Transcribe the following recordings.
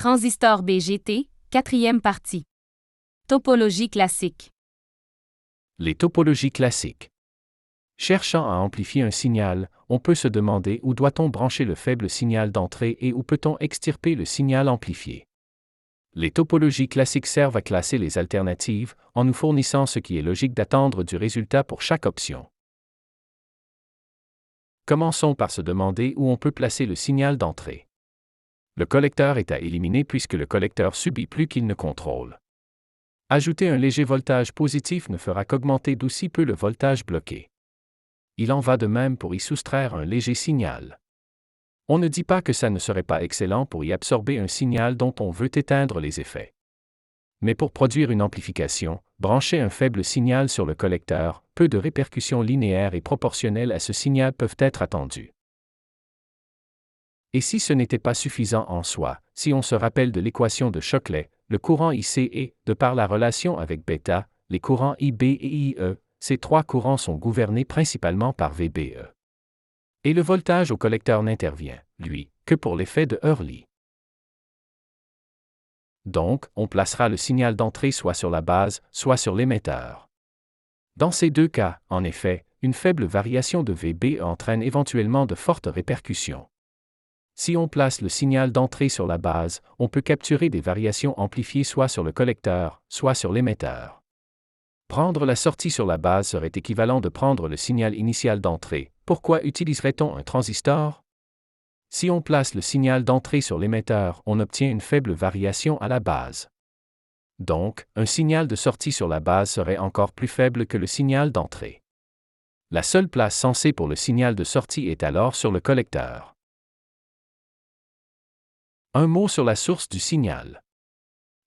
Transistor BGT, quatrième partie. Topologie classique. Les topologies classiques. Cherchant à amplifier un signal, on peut se demander où doit-on brancher le faible signal d'entrée et où peut-on extirper le signal amplifié. Les topologies classiques servent à classer les alternatives, en nous fournissant ce qui est logique d'attendre du résultat pour chaque option. Commençons par se demander où on peut placer le signal d'entrée. Le collecteur est à éliminer puisque le collecteur subit plus qu'il ne contrôle. Ajouter un léger voltage positif ne fera qu'augmenter d'aussi peu le voltage bloqué. Il en va de même pour y soustraire un léger signal. On ne dit pas que ça ne serait pas excellent pour y absorber un signal dont on veut éteindre les effets. Mais pour produire une amplification, brancher un faible signal sur le collecteur, peu de répercussions linéaires et proportionnelles à ce signal peuvent être attendues. Et si ce n'était pas suffisant en soi, si on se rappelle de l'équation de Shockley, le courant IC et, de par la relation avec β, les courants IB et IE, ces trois courants sont gouvernés principalement par VBE. Et le voltage au collecteur n'intervient, lui, que pour l'effet de Hurley. Donc, on placera le signal d'entrée soit sur la base, soit sur l'émetteur. Dans ces deux cas, en effet, une faible variation de VBE entraîne éventuellement de fortes répercussions. Si on place le signal d'entrée sur la base, on peut capturer des variations amplifiées soit sur le collecteur, soit sur l'émetteur. Prendre la sortie sur la base serait équivalent de prendre le signal initial d'entrée. Pourquoi utiliserait-on un transistor? Si on place le signal d'entrée sur l'émetteur, on obtient une faible variation à la base. Donc, un signal de sortie sur la base serait encore plus faible que le signal d'entrée. La seule place censée pour le signal de sortie est alors sur le collecteur. Un mot sur la source du signal.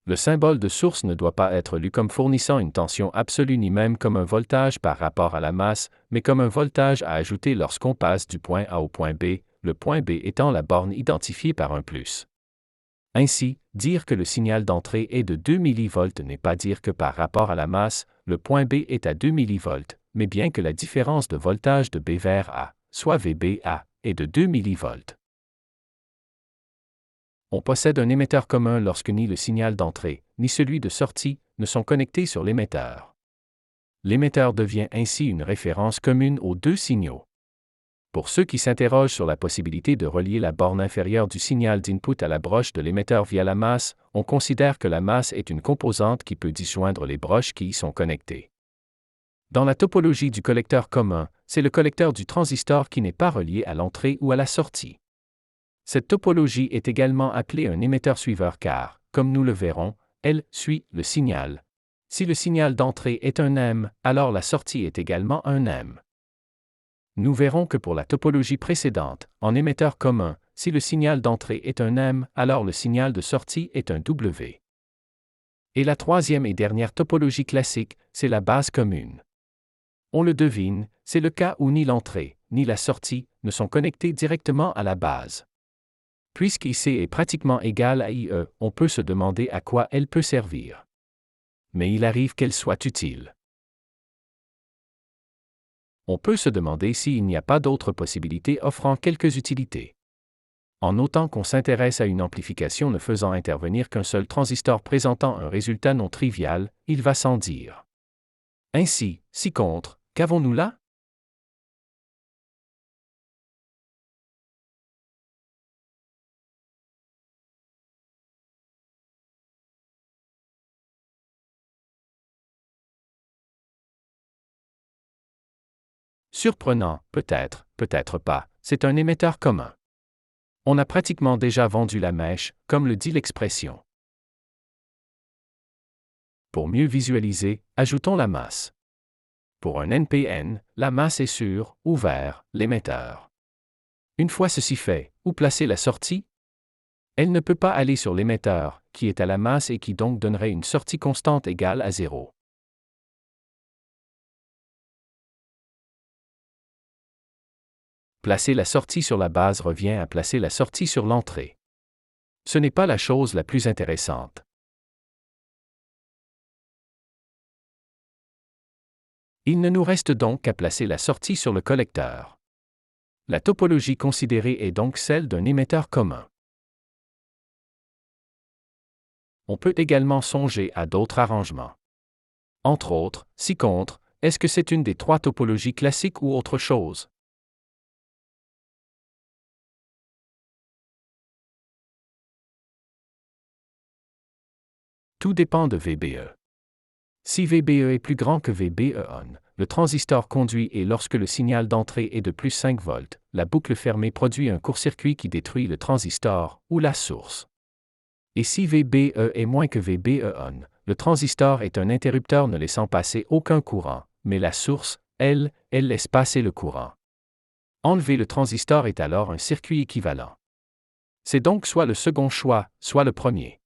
Le symbole de source ne doit pas être lu comme fournissant une tension absolue ni même comme un voltage par rapport à la masse, mais comme un voltage à ajouter lorsqu'on passe du point A au point B, le point B étant la borne identifiée par un plus. Ainsi, dire que le signal d'entrée est de 2 mV n'est pas dire que par rapport à la masse, le point B est à 2 mV, mais bien que la différence de voltage de B vers A, soit VBA, est de 2 mV. On possède un émetteur commun lorsque ni le signal d'entrée, ni celui de sortie, ne sont connectés sur l'émetteur. L'émetteur devient ainsi une référence commune aux deux signaux. Pour ceux qui s'interrogent sur la possibilité de relier la borne inférieure du signal d'input à la broche de l'émetteur via la masse, on considère que la masse est une composante qui peut disjoindre les broches qui y sont connectées. Dans la topologie du collecteur commun, c'est le collecteur du transistor qui n'est pas relié à l'entrée ou à la sortie. Cette topologie est également appelée un émetteur-suiveur car, comme nous le verrons, elle suit le signal. Si le signal d'entrée est un M, alors la sortie est également un M. Nous verrons que pour la topologie précédente, en émetteur commun, si le signal d'entrée est un M, alors le signal de sortie est un W. Et la troisième et dernière topologie classique, c'est la base commune. On le devine, c'est le cas où ni l'entrée, ni la sortie ne sont connectés directement à la base. Puisqu'IC est pratiquement égal à IE, on peut se demander à quoi elle peut servir. Mais il arrive qu'elle soit utile. On peut se demander s'il n'y a pas d'autres possibilités offrant quelques utilités. En autant qu'on s'intéresse à une amplification ne faisant intervenir qu'un seul transistor présentant un résultat non trivial, il va sans dire. Ainsi, si contre, qu'avons-nous là? Surprenant, peut-être, peut-être pas, c'est un émetteur commun. On a pratiquement déjà vendu la mèche, comme le dit l'expression. Pour mieux visualiser, ajoutons la masse. Pour un NPN, la masse est sur, ou vers, l'émetteur. Une fois ceci fait, où placer la sortie? Elle ne peut pas aller sur l'émetteur, qui est à la masse et qui donc donnerait une sortie constante égale à 0. Placer la sortie sur la base revient à placer la sortie sur l'entrée. Ce n'est pas la chose la plus intéressante. Il ne nous reste donc qu'à placer la sortie sur le collecteur. La topologie considérée est donc celle d'un émetteur commun. On peut également songer à d'autres arrangements. Entre autres, ci-contre, est-ce que c'est une des trois topologies classiques ou autre chose? Tout dépend de VBE. Si VBE est plus grand que VBE-on, le transistor conduit et lorsque le signal d'entrée est de plus 5 volts, la boucle fermée produit un court-circuit qui détruit le transistor ou la source. Et si VBE est moins que VBE-on, le transistor est un interrupteur ne laissant passer aucun courant, mais la source, elle laisse passer le courant. Enlever le transistor est alors un circuit équivalent. C'est donc soit le second choix, soit le premier.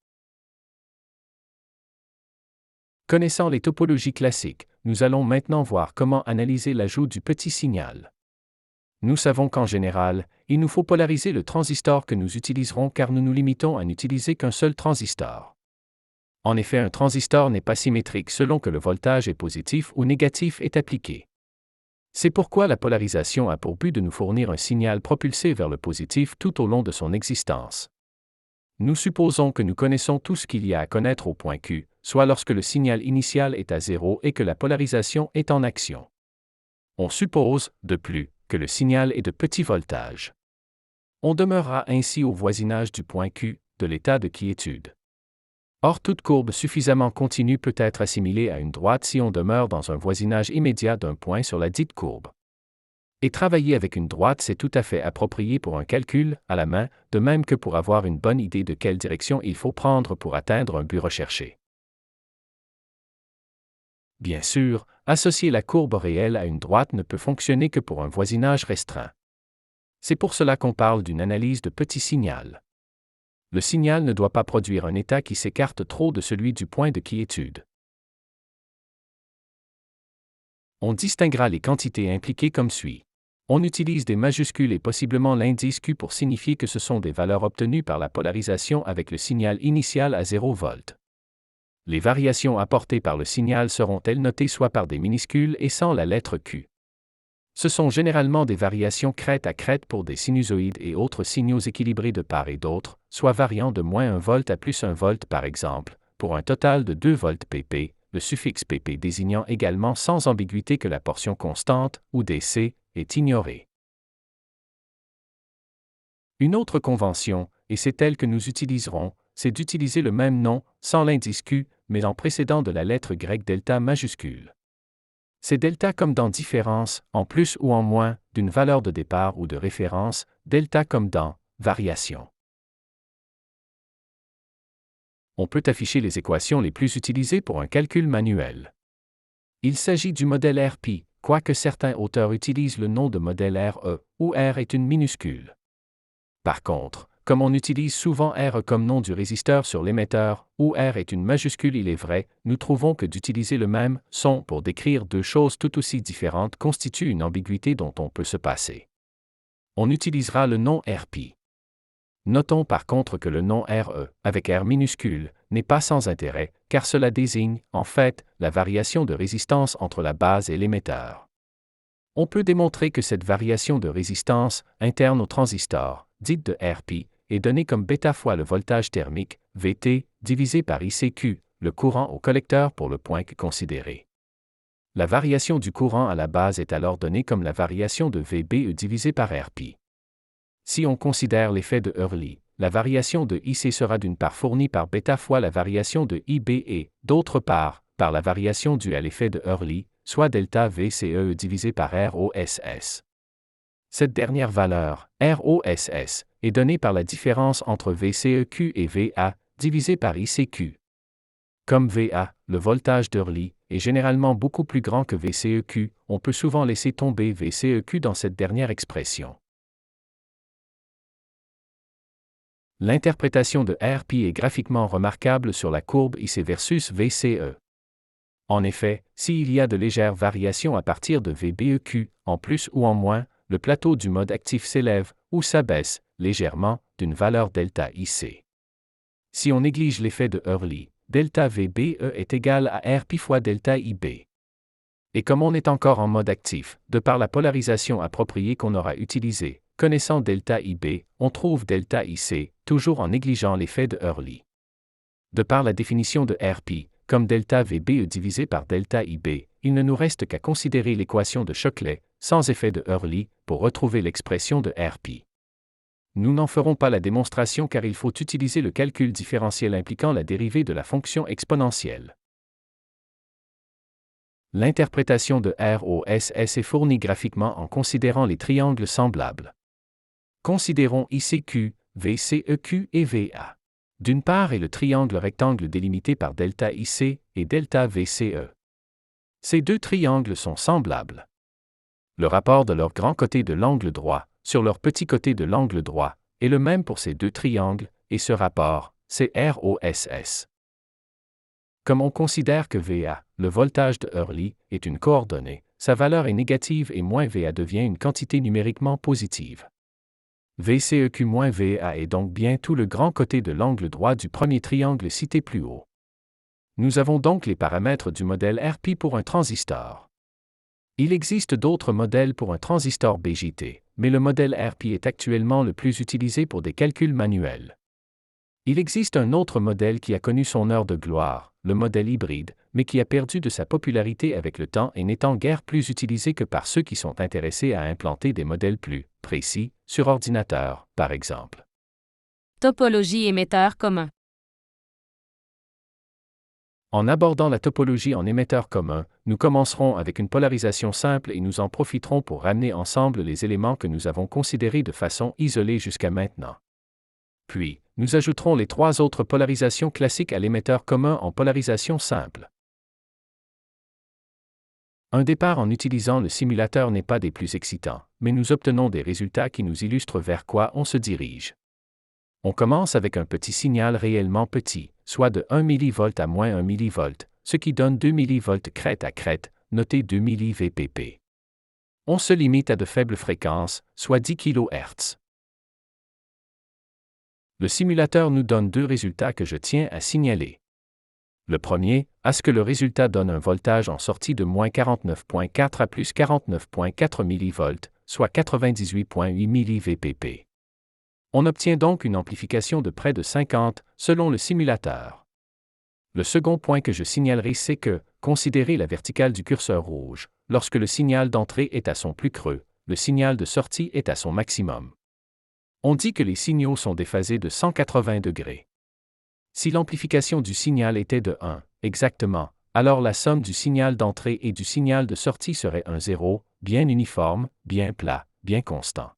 Connaissant les topologies classiques, nous allons maintenant voir comment analyser l'ajout du petit signal. Nous savons qu'en général, il nous faut polariser le transistor que nous utiliserons car nous nous limitons à n'utiliser qu'un seul transistor. En effet, un transistor n'est pas symétrique selon que le voltage est positif ou négatif est appliqué. C'est pourquoi la polarisation a pour but de nous fournir un signal propulsé vers le positif tout au long de son existence. Nous supposons que nous connaissons tout ce qu'il y a à connaître au point Q, soit lorsque le signal initial est à 0 et que la polarisation est en action. On suppose, de plus, que le signal est de petit voltage. On demeurera ainsi au voisinage du point Q, de l'état de quiétude. Or, toute courbe suffisamment continue peut être assimilée à une droite si on demeure dans un voisinage immédiat d'un point sur la dite courbe. Et travailler avec une droite, c'est tout à fait approprié pour un calcul, à la main, de même que pour avoir une bonne idée de quelle direction il faut prendre pour atteindre un but recherché. Bien sûr, associer la courbe réelle à une droite ne peut fonctionner que pour un voisinage restreint. C'est pour cela qu'on parle d'une analyse de petit signal. Le signal ne doit pas produire un état qui s'écarte trop de celui du point de quiétude. On distinguera les quantités impliquées comme suit. On utilise des majuscules et possiblement l'indice Q pour signifier que ce sont des valeurs obtenues par la polarisation avec le signal initial à 0 volts. Les variations apportées par le signal seront-elles notées soit par des minuscules et sans la lettre Q. Ce sont généralement des variations crête à crête pour des sinusoïdes et autres signaux équilibrés de part et d'autre, soit variant de moins 1 volt à plus 1 volt par exemple, pour un total de 2 volts pp, le suffixe pp désignant également sans ambiguïté que la portion constante, ou DC, est ignorée. Une autre convention, et c'est elle que nous utiliserons, c'est d'utiliser le même nom, sans l'indice Q, mais en précédant de la lettre grecque delta majuscule. C'est delta comme dans différence, en plus ou en moins, d'une valeur de départ ou de référence, delta comme dans variation. On peut afficher les équations les plus utilisées pour un calcul manuel. Il s'agit du modèle RP, quoique certains auteurs utilisent le nom de modèle RE, où R est une minuscule. Par contre, comme on utilise souvent R comme nom du résisteur sur l'émetteur, où R est une majuscule, il est vrai, nous trouvons que d'utiliser le même son pour décrire deux choses tout aussi différentes constitue une ambiguïté dont on peut se passer. On utilisera le nom RP. Notons par contre que le nom RE, avec R minuscule, n'est pas sans intérêt, car cela désigne, en fait, la variation de résistance entre la base et l'émetteur. On peut démontrer que cette variation de résistance, interne au transistor, dite de RP, est donnée comme bêta fois le voltage thermique, VT, divisé par ICQ, le courant au collecteur pour le point Q considéré. La variation du courant à la base est alors donnée comme la variation de VBE divisé par RP. Si on considère l'effet de Hurley, la variation de IC sera d'une part fournie par bêta fois la variation de IB et, d'autre part, par la variation due à l'effet de Hurley, soit delta VCE divisé par ROSS. Cette dernière valeur, ROSS, est donnée par la différence entre VCEQ et VA, divisé par ICQ. Comme VA, le voltage d'Hurley, est généralement beaucoup plus grand que VCEQ, on peut souvent laisser tomber VCEQ dans cette dernière expression. L'interprétation de RP est graphiquement remarquable sur la courbe IC versus VCE. En effet, s'il y a de légères variations à partir de VBEQ, en plus ou en moins, le plateau du mode actif s'élève, ou s'abaisse, légèrement, d'une valeur delta IC. Si on néglige l'effet de Hurley, delta VBE est égal à RP fois delta IB. Et comme on est encore en mode actif, de par la polarisation appropriée qu'on aura utilisée, connaissant delta IB, on trouve delta IC, toujours en négligeant l'effet de Hurley. De par la définition de RP, comme delta VBE divisé par delta IB, il ne nous reste qu'à considérer l'équation de Shockley, sans effet de Hurley, pour retrouver l'expression de RP. Nous n'en ferons pas la démonstration car il faut utiliser le calcul différentiel impliquant la dérivée de la fonction exponentielle. L'interprétation de ROSS est fournie graphiquement en considérant les triangles semblables. Considérons ICQ, VCEQ et VA. D'une part est le triangle rectangle délimité par delta IC et delta VCE. Ces deux triangles sont semblables. Le rapport de leur grand côté de l'angle droit sur leur petit côté de l'angle droit est le même pour ces deux triangles, et ce rapport, c'est ROSS. Comme on considère que VA, le voltage de Hurley, est une coordonnée, sa valeur est négative et -VA devient une quantité numériquement positive. VCEQ-VA est donc bien tout le grand côté de l'angle droit du premier triangle cité plus haut. Nous avons donc les paramètres du modèle RP pour un transistor. Il existe d'autres modèles pour un transistor BJT, mais le modèle RP est actuellement le plus utilisé pour des calculs manuels. Il existe un autre modèle qui a connu son heure de gloire, le modèle hybride, mais qui a perdu de sa popularité avec le temps et n'étant guère plus utilisé que par ceux qui sont intéressés à implanter des modèles plus précis, sur ordinateur, par exemple. Topologie émetteur commun. En abordant la topologie en émetteur commun, nous commencerons avec une polarisation simple et nous en profiterons pour ramener ensemble les éléments que nous avons considérés de façon isolée jusqu'à maintenant. Puis, nous ajouterons les trois autres polarisations classiques à l'émetteur commun en polarisation simple. Un départ en utilisant le simulateur n'est pas des plus excitants, mais nous obtenons des résultats qui nous illustrent vers quoi on se dirige. On commence avec un petit signal réellement petit, soit de 1 mV à -1 mV, ce qui donne 2 mV crête à crête, noté 2 mV/pp. On se limite à de faibles fréquences, soit 10 kHz. Le simulateur nous donne deux résultats que je tiens à signaler. Le premier, à ce que le résultat donne un voltage en sortie de -49.4 à +49.4 mV, soit 98.8 mV/pp. On obtient donc une amplification de près de 50, selon le simulateur. Le second point que je signalerai c'est que, considérez la verticale du curseur rouge, lorsque le signal d'entrée est à son plus creux, le signal de sortie est à son maximum. On dit que les signaux sont déphasés de 180 degrés. Si l'amplification du signal était de 1, exactement, alors la somme du signal d'entrée et du signal de sortie serait un 0, bien uniforme, bien plat, bien constant.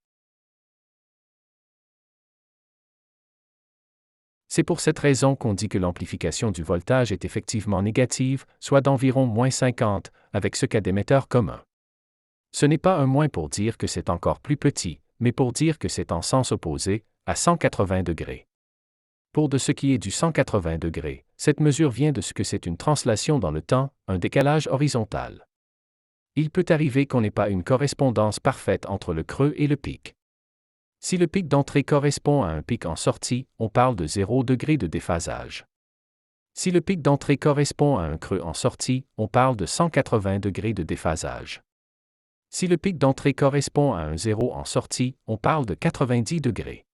C'est pour cette raison qu'on dit que l'amplification du voltage est effectivement négative, soit d'environ -50, avec ce cas d'émetteur commun. Ce n'est pas un moins pour dire que c'est encore plus petit, mais pour dire que c'est en sens opposé, à 180 degrés. Pour de ce qui est du 180 degrés, cette mesure vient de ce que c'est une translation dans le temps, un décalage horizontal. Il peut arriver qu'on n'ait pas une correspondance parfaite entre le creux et le pic. Si le pic d'entrée correspond à un pic en sortie, on parle de 0 degré de déphasage. Si le pic d'entrée correspond à un creux en sortie, on parle de 180 degrés de déphasage. Si le pic d'entrée correspond à un 0 en sortie, on parle de 90 degrés.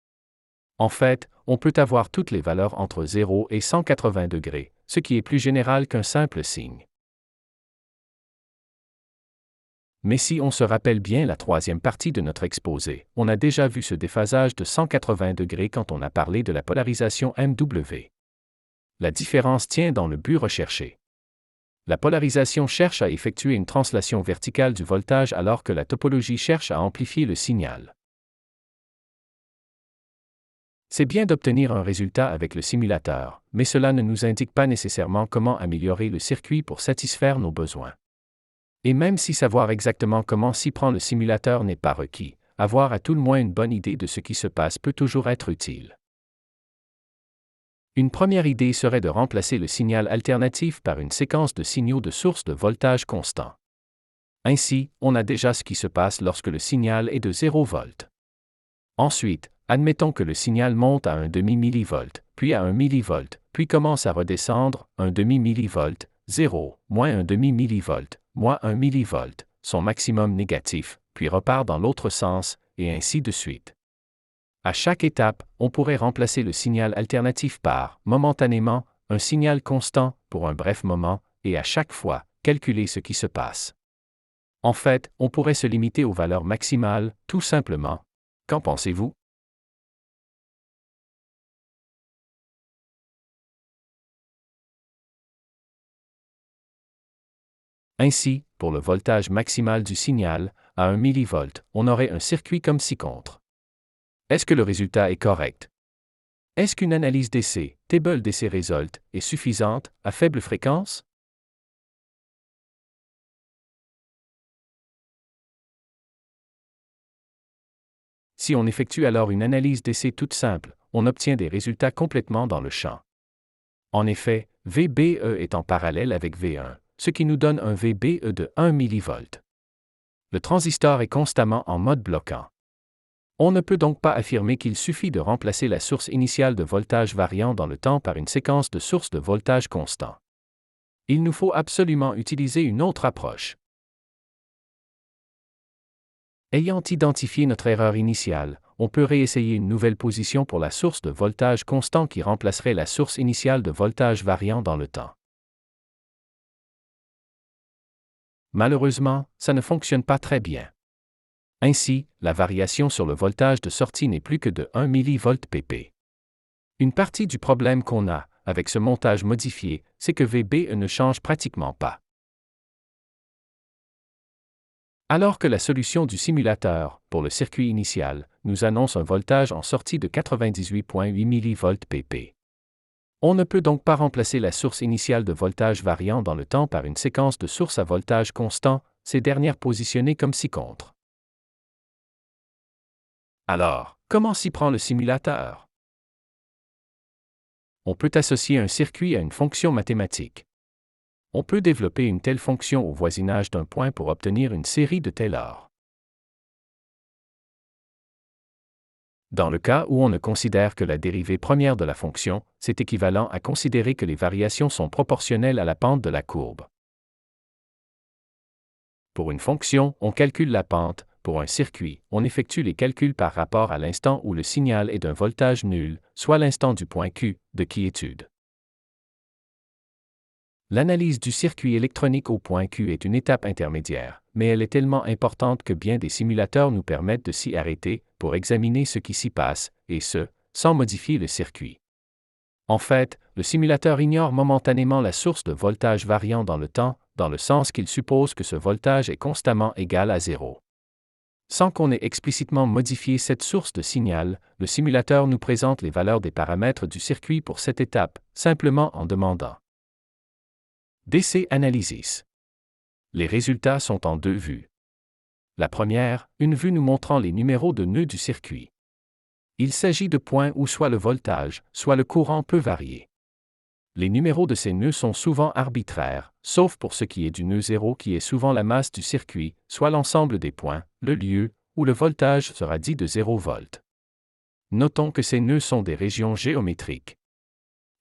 En fait, on peut avoir toutes les valeurs entre 0 et 180 degrés, ce qui est plus général qu'un simple signe. Mais si on se rappelle bien la troisième partie de notre exposé, on a déjà vu ce déphasage de 180 degrés quand on a parlé de la polarisation MW. La différence tient dans le but recherché. La polarisation cherche à effectuer une translation verticale du voltage alors que la topologie cherche à amplifier le signal. C'est bien d'obtenir un résultat avec le simulateur, mais cela ne nous indique pas nécessairement comment améliorer le circuit pour satisfaire nos besoins. Et même si savoir exactement comment s'y prend le simulateur n'est pas requis, avoir à tout le moins une bonne idée de ce qui se passe peut toujours être utile. Une première idée serait de remplacer le signal alternatif par une séquence de signaux de source de voltage constant. Ainsi, on a déjà ce qui se passe lorsque le signal est de 0 V. Ensuite, admettons que le signal monte à un demi-millivolt, puis à 1 millivolt, puis commence à redescendre, un demi-millivolt, 0, moins un demi-millivolt, moins 1 millivolt, son maximum négatif, puis repart dans l'autre sens, et ainsi de suite. À chaque étape, on pourrait remplacer le signal alternatif par, momentanément, un signal constant pour un bref moment, et à chaque fois, calculer ce qui se passe. En fait, on pourrait se limiter aux valeurs maximales, tout simplement. Qu'en pensez-vous? Ainsi, pour le voltage maximal du signal, à 1 millivolt, on aurait un circuit comme ci-contre. Est-ce que le résultat est correct? Est-ce qu'une analyse DC, table DC Result, est suffisante, à faible fréquence? Si on effectue alors une analyse DC toute simple, on obtient des résultats complètement dans le champ. En effet, VBE est en parallèle avec V1, ce qui nous donne un VBE de 1 mV. Le transistor est constamment en mode bloquant. On ne peut donc pas affirmer qu'il suffit de remplacer la source initiale de voltage variant dans le temps par une séquence de sources de voltage constant. Il nous faut absolument utiliser une autre approche. Ayant identifié notre erreur initiale, on peut réessayer une nouvelle position pour la source de voltage constant qui remplacerait la source initiale de voltage variant dans le temps. Malheureusement, ça ne fonctionne pas très bien. Ainsi, la variation sur le voltage de sortie n'est plus que de 1 mV/pp. Une partie du problème qu'on a, avec ce montage modifié, c'est que VBE ne change pratiquement pas. Alors que la solution du simulateur, pour le circuit initial, nous annonce un voltage en sortie de 98,8 mV/pp. On ne peut donc pas remplacer la source initiale de voltage variant dans le temps par une séquence de sources à voltage constant, ces dernières positionnées comme ci-contre. Alors, comment s'y prend le simulateur? On peut associer un circuit à une fonction mathématique. On peut développer une telle fonction au voisinage d'un point pour obtenir une série de Taylor. Dans le cas où on ne considère que la dérivée première de la fonction, c'est équivalent à considérer que les variations sont proportionnelles à la pente de la courbe. Pour une fonction, on calcule la pente. Pour un circuit, on effectue les calculs par rapport à l'instant où le signal est d'un voltage nul, soit l'instant du point Q, de quiétude. L'analyse du circuit électronique au point Q est une étape intermédiaire, mais elle est tellement importante que bien des simulateurs nous permettent de s'y arrêter pour examiner ce qui s'y passe, et ce, sans modifier le circuit. En fait, le simulateur ignore momentanément la source de voltage variant dans le temps, dans le sens qu'il suppose que ce voltage est constamment égal à 0. Sans qu'on ait explicitement modifié cette source de signal, le simulateur nous présente les valeurs des paramètres du circuit pour cette étape, simplement en demandant DC Analysis. Les résultats sont en deux vues. La première, une vue nous montrant les numéros de nœuds du circuit. Il s'agit de points où soit le voltage, soit le courant peut varier. Les numéros de ces nœuds sont souvent arbitraires, sauf pour ce qui est du nœud 0 qui est souvent la masse du circuit, soit l'ensemble des points, le lieu, où le voltage sera dit de 0 volt. Notons que ces nœuds sont des régions géométriques.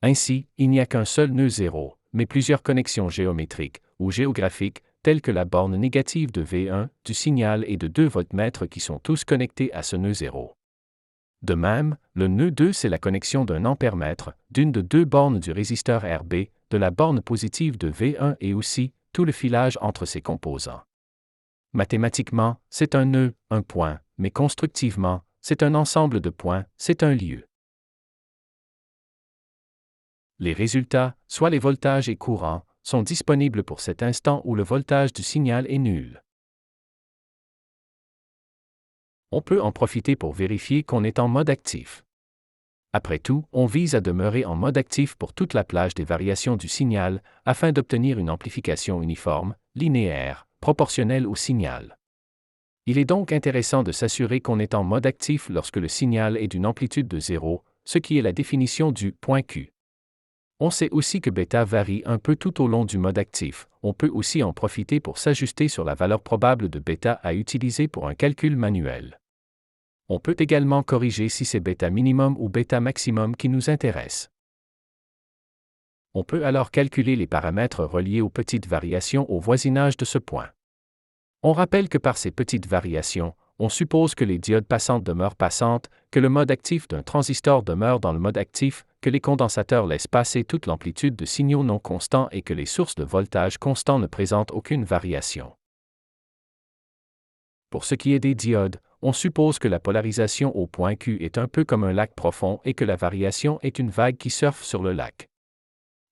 Ainsi, il n'y a qu'un seul nœud 0, mais plusieurs connexions géométriques, ou géographiques, telles que la borne négative de V1, du signal et de 2 voltmètres qui sont tous connectés à ce nœud 0. De même, le nœud 2 c'est la connexion d'un ampèremètre, d'une de deux bornes du résisteur RB, de la borne positive de V1 et aussi, tout le filage entre ses composants. Mathématiquement, c'est un nœud, un point, mais constructivement, c'est un ensemble de points, c'est un lieu. Les résultats, soit les voltages et courants, sont disponibles pour cet instant où le voltage du signal est nul. On peut en profiter pour vérifier qu'on est en mode actif. Après tout, on vise à demeurer en mode actif pour toute la plage des variations du signal, afin d'obtenir une amplification uniforme, linéaire, proportionnelle au signal. Il est donc intéressant de s'assurer qu'on est en mode actif lorsque le signal est d'une amplitude de 0, ce qui est la définition du point Q. On sait aussi que bêta varie un peu tout au long du mode actif. On peut aussi en profiter pour s'ajuster sur la valeur probable de bêta à utiliser pour un calcul manuel. On peut également corriger si c'est bêta minimum ou bêta maximum qui nous intéresse. On peut alors calculer les paramètres reliés aux petites variations au voisinage de ce point. On rappelle que par ces petites variations, on suppose que les diodes passantes demeurent passantes, que le mode actif d'un transistor demeure dans le mode actif, que les condensateurs laissent passer toute l'amplitude de signaux non constants et que les sources de voltage constants ne présentent aucune variation. Pour ce qui est des diodes, on suppose que la polarisation au point Q est un peu comme un lac profond et que la variation est une vague qui surfe sur le lac.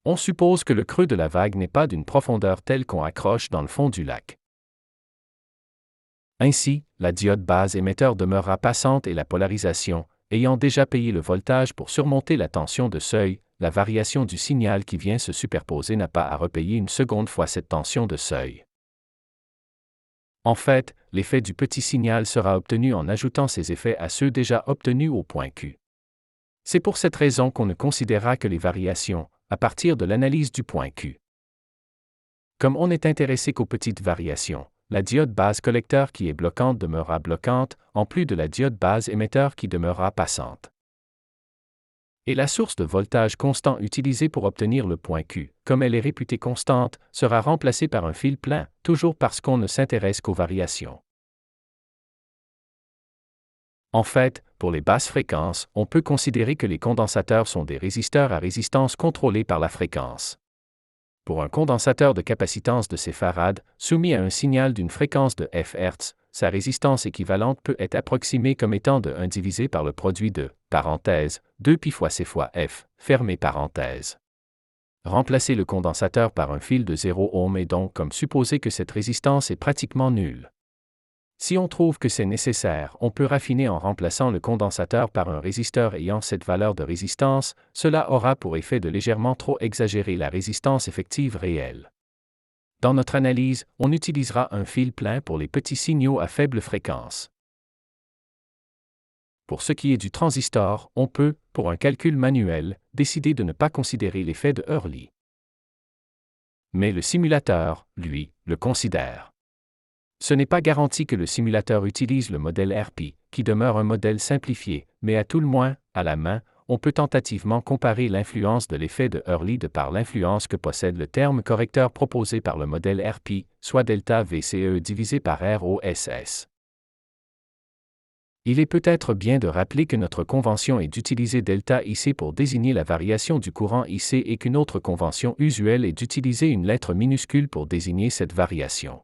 On suppose que le creux de la vague n'est pas d'une profondeur telle qu'on accroche dans le fond du lac. Ainsi, la diode base émetteur demeurera passante et la polarisation, ayant déjà payé le voltage pour surmonter la tension de seuil, la variation du signal qui vient se superposer n'a pas à repayer une seconde fois cette tension de seuil. En fait, l'effet du petit signal sera obtenu en ajoutant ces effets à ceux déjà obtenus au point Q. C'est pour cette raison qu'on ne considérera que les variations, à partir de l'analyse du point Q. Comme on n'est intéressé qu'aux petites variations, la diode base collecteur qui est bloquante demeurera bloquante, en plus de la diode base émetteur qui demeurera passante. Et la source de voltage constant utilisée pour obtenir le point Q, comme elle est réputée constante, sera remplacée par un fil plein, toujours parce qu'on ne s'intéresse qu'aux variations. En fait, pour les basses fréquences, on peut considérer que les condensateurs sont des résisteurs à résistance contrôlés par la fréquence. Pour un condensateur de capacitance de ces farad, soumis à un signal d'une fréquence de f Hz, sa résistance équivalente peut être approximée comme étant de 1 divisé par le produit de, parenthèse, 2π fois c fois f, fermez parenthèse. Remplacer le condensateur par un fil de 0 ohm est donc comme supposer que cette résistance est pratiquement nulle. Si on trouve que c'est nécessaire, on peut raffiner en remplaçant le condensateur par un résisteur ayant cette valeur de résistance, cela aura pour effet de légèrement trop exagérer la résistance effective réelle. Dans notre analyse, on utilisera un fil plein pour les petits signaux à faible fréquence. Pour ce qui est du transistor, on peut, pour un calcul manuel, décider de ne pas considérer l'effet de Hurley. Mais le simulateur, lui, le considère. Ce n'est pas garanti que le simulateur utilise le modèle RP, qui demeure un modèle simplifié, mais à tout le moins, à la main, on peut tentativement comparer l'influence de l'effet de Hurley de par l'influence que possède le terme correcteur proposé par le modèle RP, soit delta VCE divisé par ROSS. Il est peut-être bien de rappeler que notre convention est d'utiliser delta IC pour désigner la variation du courant IC et qu'une autre convention usuelle est d'utiliser une lettre minuscule pour désigner cette variation.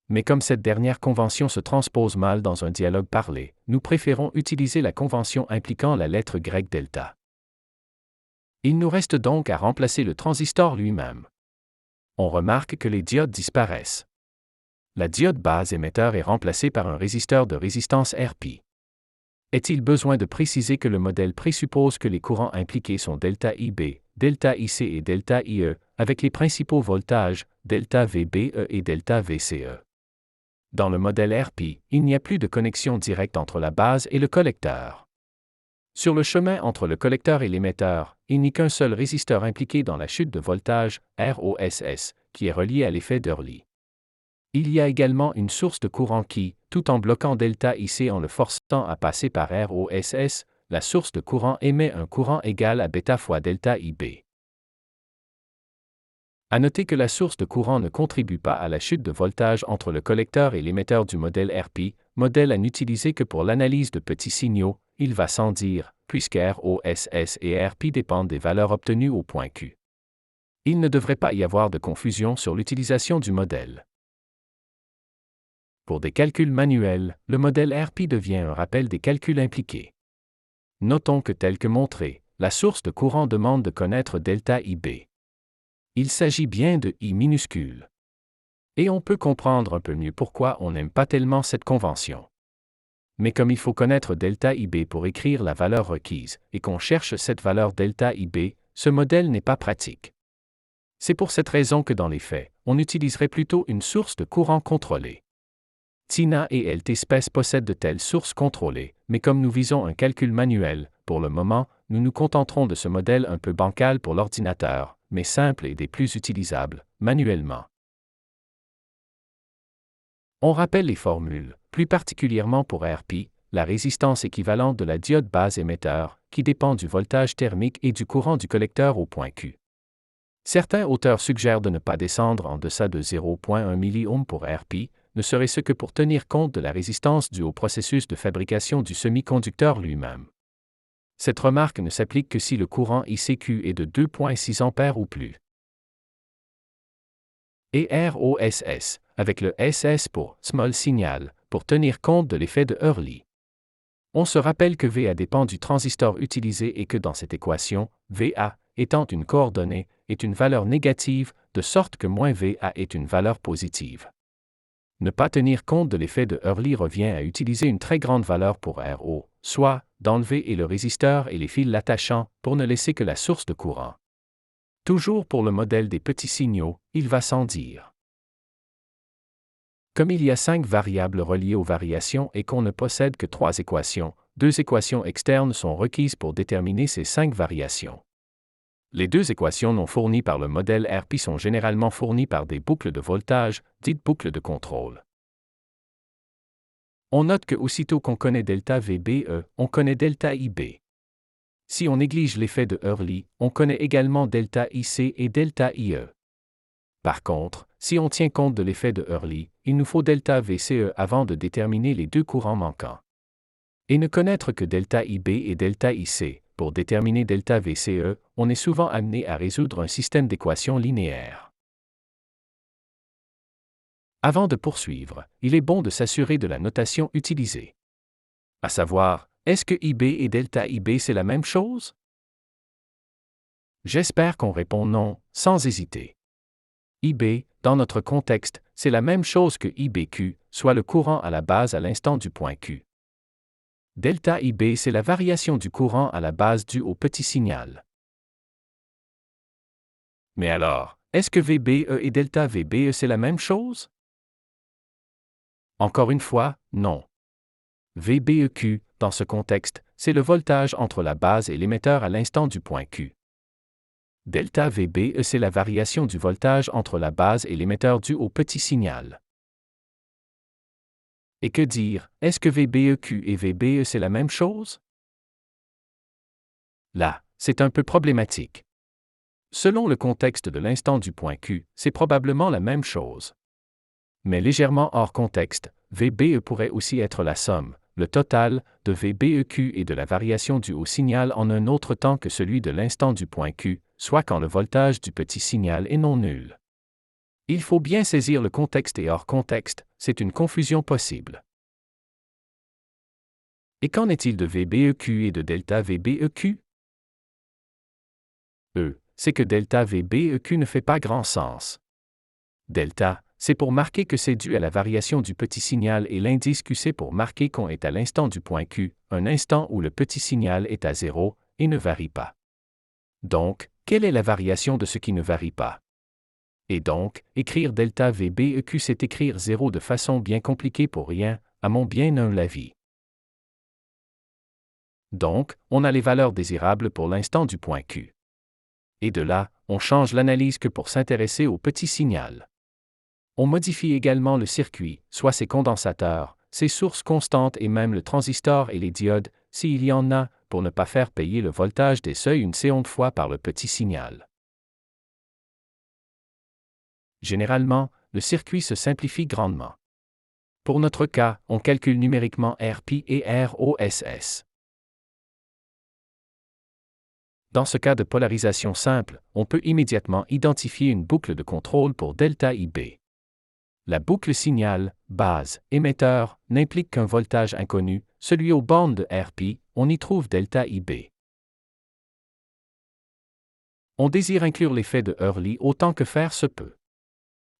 Mais comme cette dernière convention se transpose mal dans un dialogue parlé, nous préférons utiliser la convention impliquant la lettre grecque delta. Il nous reste donc à remplacer le transistor lui-même. On remarque que les diodes disparaissent. La diode base émetteur est remplacée par un résisteur de résistance RP. Est-il besoin de préciser que le modèle présuppose que les courants impliqués sont delta IB, delta IC et delta IE, avec les principaux voltages, delta VBE et delta VCE. Dans le modèle RP, il n'y a plus de connexion directe entre la base et le collecteur. Sur le chemin entre le collecteur et l'émetteur, il n'y a qu'un seul résisteur impliqué dans la chute de voltage, ROSS, qui est relié à l'effet d'Hurley. Il y a également une source de courant qui, tout en bloquant delta IC en le forçant à passer par ROSS, la source de courant émet un courant égal à bêta fois delta IB. À noter que la source de courant ne contribue pas à la chute de voltage entre le collecteur et l'émetteur du modèle RP, modèle à n'utiliser que pour l'analyse de petits signaux, il va sans dire, puisque ROSS et RP dépendent des valeurs obtenues au point Q. Il ne devrait pas y avoir de confusion sur l'utilisation du modèle. Pour des calculs manuels, le modèle RP devient un rappel des calculs impliqués. Notons que tel que montré, la source de courant demande de connaître delta IB. Il s'agit bien de I minuscule. Et on peut comprendre un peu mieux pourquoi on n'aime pas tellement cette convention. Mais comme il faut connaître delta IB pour écrire la valeur requise, et qu'on cherche cette valeur delta IB, ce modèle n'est pas pratique. C'est pour cette raison que dans les faits, on utiliserait plutôt une source de courant contrôlée. TINA et LT-Space possèdent de telles sources contrôlées, mais comme nous visons un calcul manuel, pour le moment, nous nous contenterons de ce modèle un peu bancal pour l'ordinateur, mais simple et des plus utilisables, manuellement. On rappelle les formules, plus particulièrement pour RP, la résistance équivalente de la diode base émetteur, qui dépend du voltage thermique et du courant du collecteur au point Q. Certains auteurs suggèrent de ne pas descendre en deçà de 0,1 milliohm pour RP, ne serait-ce que pour tenir compte de la résistance due au processus de fabrication du semi-conducteur lui-même. Cette remarque ne s'applique que si le courant ICQ est de 2,6 A ou plus. Et ROSS, avec le SS pour Small Signal, pour tenir compte de l'effet de Hurley. On se rappelle que VA dépend du transistor utilisé et que dans cette équation, VA, étant une coordonnée, est une valeur négative, de sorte que -VA est une valeur positive. Ne pas tenir compte de l'effet de Hurley revient à utiliser une très grande valeur pour RO, soit d'enlever et le résisteur et les fils l'attachant pour ne laisser que la source de courant. Toujours pour le modèle des petits signaux, il va sans dire. Comme il y a 5 variables reliées aux variations et qu'on ne possède que 3 équations, 2 équations externes sont requises pour déterminer ces 5 variations. Les 2 équations non fournies par le modèle RP sont généralement fournies par des boucles de voltage, dites boucles de contrôle. On note que aussitôt qu'on connaît delta VBE, on connaît delta IB. Si on néglige l'effet de Hurley, on connaît également delta IC et delta IE. Par contre, si on tient compte de l'effet de Hurley, il nous faut delta VCE avant de déterminer les 2 courants manquants. Et ne connaître que delta IB et delta IC, pour déterminer delta VCE, on est souvent amené à résoudre un système d'équations linéaires. Avant de poursuivre, il est bon de s'assurer de la notation utilisée. À savoir, est-ce que IB et delta IB c'est la même chose? J'espère qu'on répond non, sans hésiter. IB, dans notre contexte, c'est la même chose que IBQ, soit le courant à la base à l'instant du point Q. Delta IB, c'est la variation du courant à la base due au petit signal. Mais alors, est-ce que VBE et delta VBE c'est la même chose? Encore une fois, non. VBEQ, dans ce contexte, c'est le voltage entre la base et l'émetteur à l'instant du point Q. Delta VBE, c'est la variation du voltage entre la base et l'émetteur due au petit signal. Et que dire, est-ce que VBEQ et VBE c'est la même chose? Là, c'est un peu problématique. Selon le contexte de l'instant du point Q, c'est probablement la même chose. Mais légèrement hors contexte, VBE pourrait aussi être la somme, le total, de VBEQ et de la variation due au signal en un autre temps que celui de l'instant du point Q, soit quand le voltage du petit signal est non nul. Il faut bien saisir le contexte et hors contexte, c'est une confusion possible. Et qu'en est-il de VBEQ et de delta VBEQ? C'est que delta VBEQ ne fait pas grand sens. Delta, c'est pour marquer que c'est dû à la variation du petit signal et l'indice QC pour marquer qu'on est à l'instant du point Q, un instant où le petit signal est à 0 et ne varie pas. Donc, quelle est la variation de ce qui ne varie pas? Et donc, écrire delta VBEQ c'est écrire 0 de façon bien compliquée pour rien, à mon bien humble avis. Donc, on a les valeurs désirables pour l'instant du point Q. Et de là, on change l'analyse que pour s'intéresser au petit signal. On modifie également le circuit, soit ses condensateurs, ses sources constantes et même le transistor et les diodes, s'il y en a, pour ne pas faire payer le voltage des seuils une seconde fois par le petit signal. Généralement, le circuit se simplifie grandement. Pour notre cas, on calcule numériquement RP et ROSS. Dans ce cas de polarisation simple, on peut immédiatement identifier une boucle de contrôle pour delta IB. La boucle signal, base, émetteur, n'implique qu'un voltage inconnu, celui aux bornes de RP, on y trouve delta IB. On désire inclure l'effet de Hurley autant que faire se peut.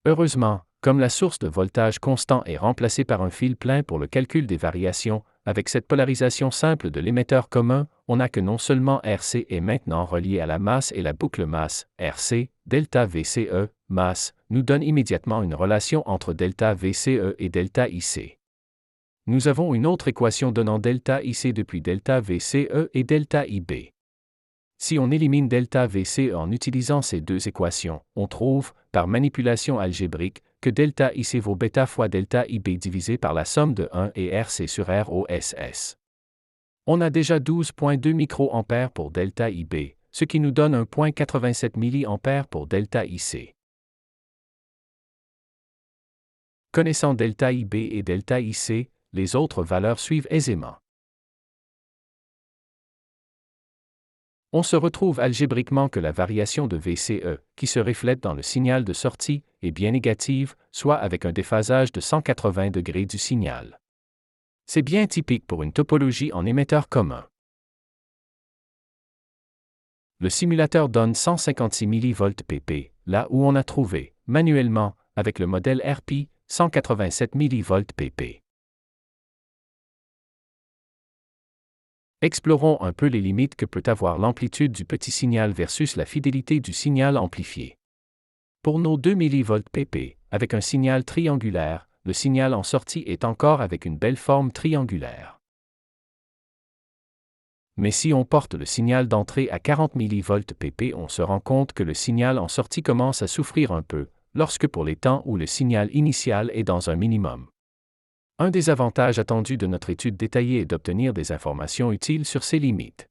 Heureusement, comme la source de voltage constant est remplacée par un fil plein pour le calcul des variations, avec cette polarisation simple de l'émetteur commun, on a que non seulement RC est maintenant relié à la masse et la boucle masse, RC, delta VCE, masse, nous donne immédiatement une relation entre delta VCE et delta IC. Nous avons une autre équation donnant delta IC depuis delta VCE et delta IB. Si on élimine delta VCE en utilisant ces 2 équations, on trouve, par manipulation algébrique, que delta IC vaut bêta fois delta IB divisé par la somme de 1 et RC sur ROSS. On a déjà 12,2 microampères pour delta IB, ce qui nous donne 1,87 milliampères pour delta IC. Connaissant delta IB et delta IC, les autres valeurs suivent aisément. on se retrouve algébriquement que la variation de VCE, qui se reflète dans le signal de sortie, est bien négative, soit avec un déphasage de 180 degrés du signal. C'est bien typique pour une topologie en émetteur commun. Le simulateur donne 156 mV/pp, là où on a trouvé, manuellement, avec le modèle RP, 187 mV/pp. Explorons un peu les limites que peut avoir l'amplitude du petit signal versus la fidélité du signal amplifié. Pour nos 2 mV/pp, avec un signal triangulaire, le signal en sortie est encore avec une belle forme triangulaire. Mais si on porte le signal d'entrée à 40 mV/pp, on se rend compte que le signal en sortie commence à souffrir un peu, lorsque pour les temps où le signal initial est dans un minimum. Un des avantages attendus de notre étude détaillée est d'obtenir des informations utiles sur ces limites.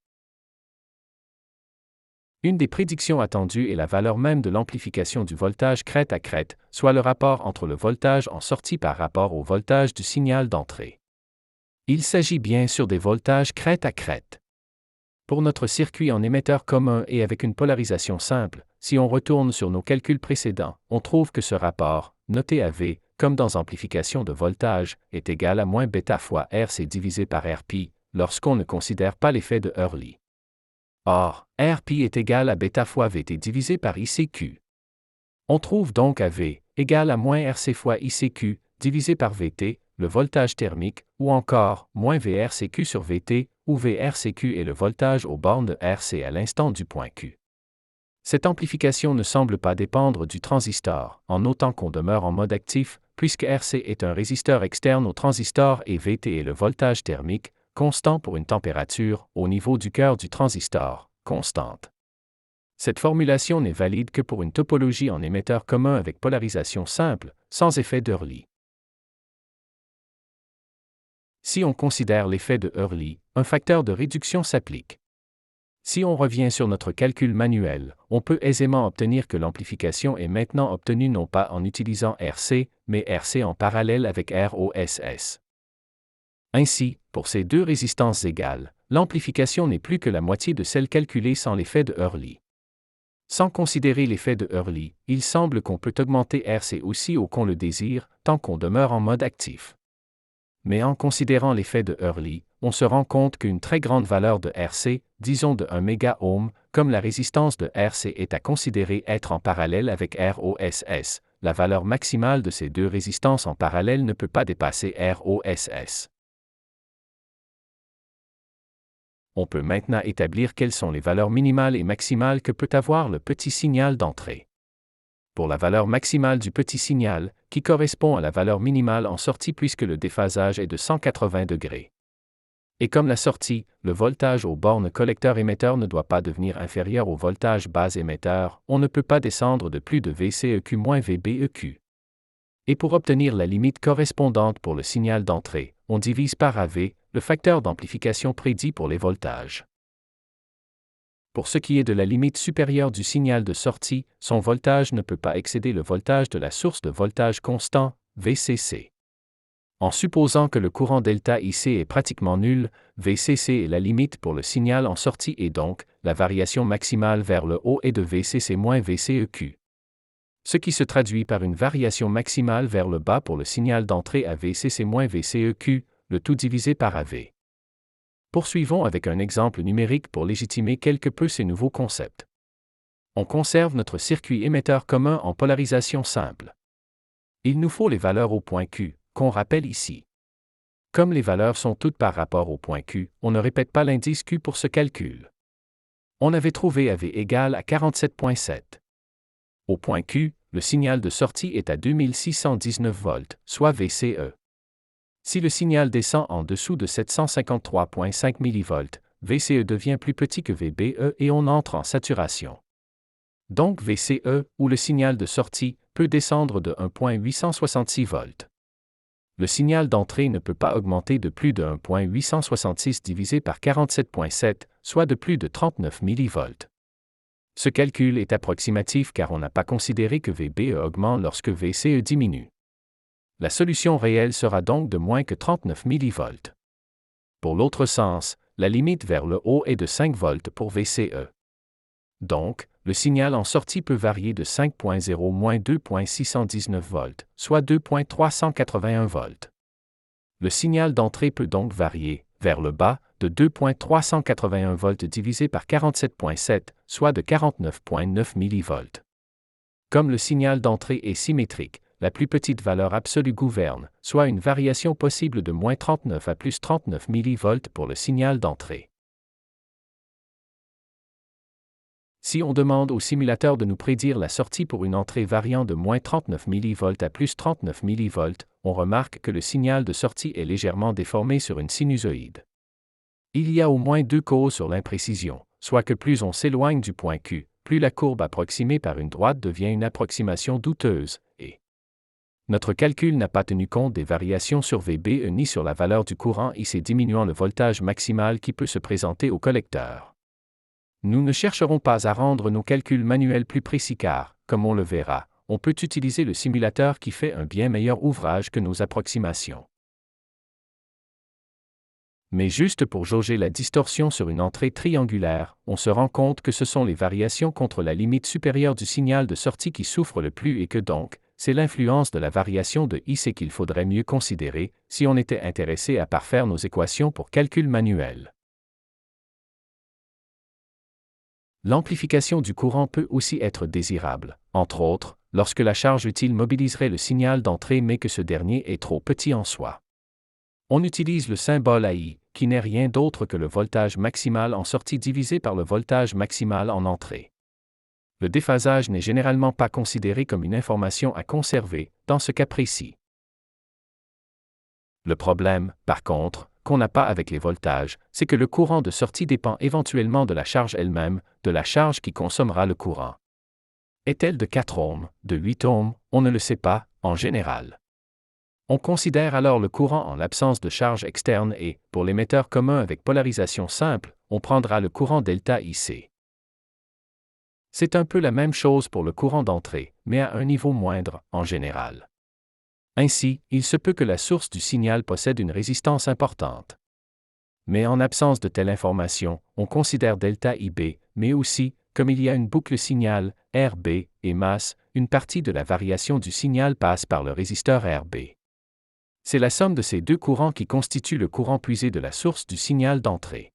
Une des prédictions attendues est la valeur même de l'amplification du voltage crête à crête, soit le rapport entre le voltage en sortie par rapport au voltage du signal d'entrée. Il s'agit bien sûr des voltages crête à crête. Pour notre circuit en émetteur commun et avec une polarisation simple, si on retourne sur nos calculs précédents, on trouve que ce rapport, noté à V, comme dans amplification de voltage, est égal à moins bêta fois RC divisé par RP, lorsqu'on ne considère pas l'effet de Hurley. Or, RP est égal à bêta fois VT divisé par ICQ. On trouve donc AV égal à moins RC fois ICQ divisé par VT, le voltage thermique, ou encore moins VRCQ sur VT, où VRCQ est le voltage aux bornes de RC à l'instant du point Q. Cette amplification ne semble pas dépendre du transistor, en autant qu'on demeure en mode actif, puisque RC est un résisteur externe au transistor et VT est le voltage thermique, constant pour une température, au niveau du cœur du transistor, constante. Cette formulation n'est valide que pour une topologie en émetteur commun avec polarisation simple, sans effet d'Hurley. Si on considère l'effet de Hurley, un facteur de réduction s'applique. Si on revient sur notre calcul manuel, on peut aisément obtenir que l'amplification est maintenant obtenue non pas en utilisant RC, mais RC en parallèle avec ROSS. Ainsi, pour ces deux résistances égales, l'amplification n'est plus que la moitié de celle calculée sans l'effet de Hurley. Sans considérer l'effet de Hurley, il semble qu'on peut augmenter RC aussi haut qu'on le désire, tant qu'on demeure en mode actif. Mais en considérant l'effet de Hurley, on se rend compte qu'une très grande valeur de RC, disons de 1 mégaohm, comme la résistance de RC est à considérer être en parallèle avec ROSS, la valeur maximale de ces deux résistances en parallèle ne peut pas dépasser ROSS. On peut maintenant établir quelles sont les valeurs minimales et maximales que peut avoir le petit signal d'entrée. Pour la valeur maximale du petit signal, qui correspond à la valeur minimale en sortie puisque le déphasage est de 180 degrés. Et comme la sortie, le voltage aux bornes collecteur-émetteur ne doit pas devenir inférieur au voltage base-émetteur, on ne peut pas descendre de plus de VCEQ-VBEQ. Et pour obtenir la limite correspondante pour le signal d'entrée, on divise par AV, le facteur d'amplification prédit pour les voltages. Pour ce qui est de la limite supérieure du signal de sortie, son voltage ne peut pas excéder le voltage de la source de voltage constant, VCC. En supposant que le courant delta IC est pratiquement nul, VCC est la limite pour le signal en sortie et donc, la variation maximale vers le haut est de VCC moins VCEQ. Ce qui se traduit par une variation maximale vers le bas pour le signal d'entrée à VCC moins VCEQ, le tout divisé par AV. Poursuivons avec un exemple numérique pour légitimer quelque peu ces nouveaux concepts. On conserve notre circuit émetteur commun en polarisation simple. Il nous faut les valeurs au point Q, qu'on rappelle ici. Comme les valeurs sont toutes par rapport au point Q, on ne répète pas l'indice Q pour ce calcul. On avait trouvé AV égal à 47,7. Au point Q, le signal de sortie est à 2619 volts, soit VCE. Si le signal descend en dessous de 753,5 mV, VCE devient plus petit que VBE et on entre en saturation. Donc VCE, ou le signal de sortie, peut descendre de 1,866 volts. Le signal d'entrée ne peut pas augmenter de plus de 1,866 divisé par 47,7, soit de plus de 39 mV. Ce calcul est approximatif car on n'a pas considéré que VBE augmente lorsque VCE diminue. La solution réelle sera donc de moins que 39 mV. Pour l'autre sens, la limite vers le haut est de 5 volts pour VCE. Donc, le signal en sortie peut varier de 5.0-2.619 volts, soit 2.381 volts. Le signal d'entrée peut donc varier, vers le bas, de 2.381 volts divisé par 47.7, soit de 49.9 millivolts. Comme le signal d'entrée est symétrique, la plus petite valeur absolue gouverne, soit une variation possible de moins 39 à plus 39 millivolts pour le signal d'entrée. Si on demande au simulateur de nous prédire la sortie pour une entrée variant de moins 39 millivolts à plus 39 millivolts, on remarque que le signal de sortie est légèrement déformé sur une sinusoïde. Il y a au moins deux causes sur l'imprécision, soit que plus on s'éloigne du point Q, plus la courbe approximée par une droite devient une approximation douteuse, et notre calcul n'a pas tenu compte des variations sur VBE ni sur la valeur du courant IC diminuant le voltage maximal qui peut se présenter au collecteur. Nous ne chercherons pas à rendre nos calculs manuels plus précis car, comme on le verra, on peut utiliser le simulateur qui fait un bien meilleur ouvrage que nos approximations. Mais juste pour jauger la distorsion sur une entrée triangulaire, on se rend compte que ce sont les variations contre la limite supérieure du signal de sortie qui souffrent le plus et que donc, c'est l'influence de la variation de IC qu'il faudrait mieux considérer si on était intéressé à parfaire nos équations pour calcul manuel. L'amplification du courant peut aussi être désirable, entre autres, lorsque la charge utile mobiliserait le signal d'entrée mais que ce dernier est trop petit en soi. On utilise le symbole AI, qui n'est rien d'autre que le voltage maximal en sortie divisé par le voltage maximal en entrée. Le déphasage n'est généralement pas considéré comme une information à conserver, dans ce cas précis. Le problème, par contre, qu'on n'a pas avec les voltages, c'est que le courant de sortie dépend éventuellement de la charge elle-même, de la charge qui consommera le courant. Est-elle de 4 ohms, de 8 ohms, on ne le sait pas, en général. On considère alors le courant en l'absence de charge externe et, pour l'émetteur commun avec polarisation simple, on prendra le courant delta IC. C'est un peu la même chose pour le courant d'entrée, mais à un niveau moindre, en général. Ainsi, il se peut que la source du signal possède une résistance importante. Mais en absence de telle information, on considère delta IB, mais aussi, comme il y a une boucle signal, RB, et masse, une partie de la variation du signal passe par le résisteur RB. C'est la somme de ces deux courants qui constitue le courant puisé de la source du signal d'entrée.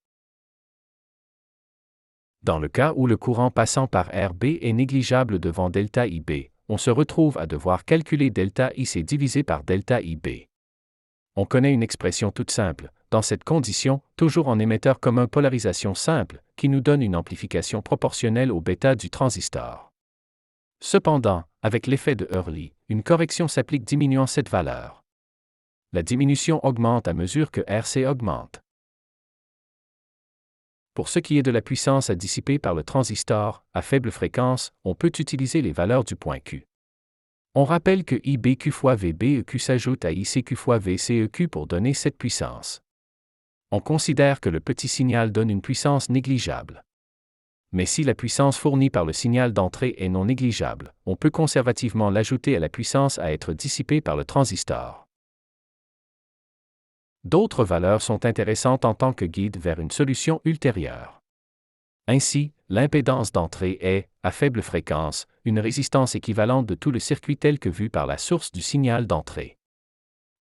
Dans le cas où le courant passant par RB est négligeable devant delta IB, on se retrouve à devoir calculer delta IC divisé par delta IB. On connaît une expression toute simple, dans cette condition, toujours en émetteur commun polarisation simple, qui nous donne une amplification proportionnelle au bêta du transistor. Cependant, avec l'effet de Hurley, une correction s'applique diminuant cette valeur. La diminution augmente à mesure que RC augmente. Pour ce qui est de la puissance à dissiper par le transistor, à faible fréquence, on peut utiliser les valeurs du point Q. On rappelle que IBQ fois VBEQ s'ajoute à ICQ fois VCEQ pour donner cette puissance. On considère que le petit signal donne une puissance négligeable. Mais si la puissance fournie par le signal d'entrée est non négligeable, on peut conservativement l'ajouter à la puissance à être dissipée par le transistor. D'autres valeurs sont intéressantes en tant que guide vers une solution ultérieure. Ainsi, l'impédance d'entrée est, à faible fréquence, une résistance équivalente de tout le circuit tel que vu par la source du signal d'entrée.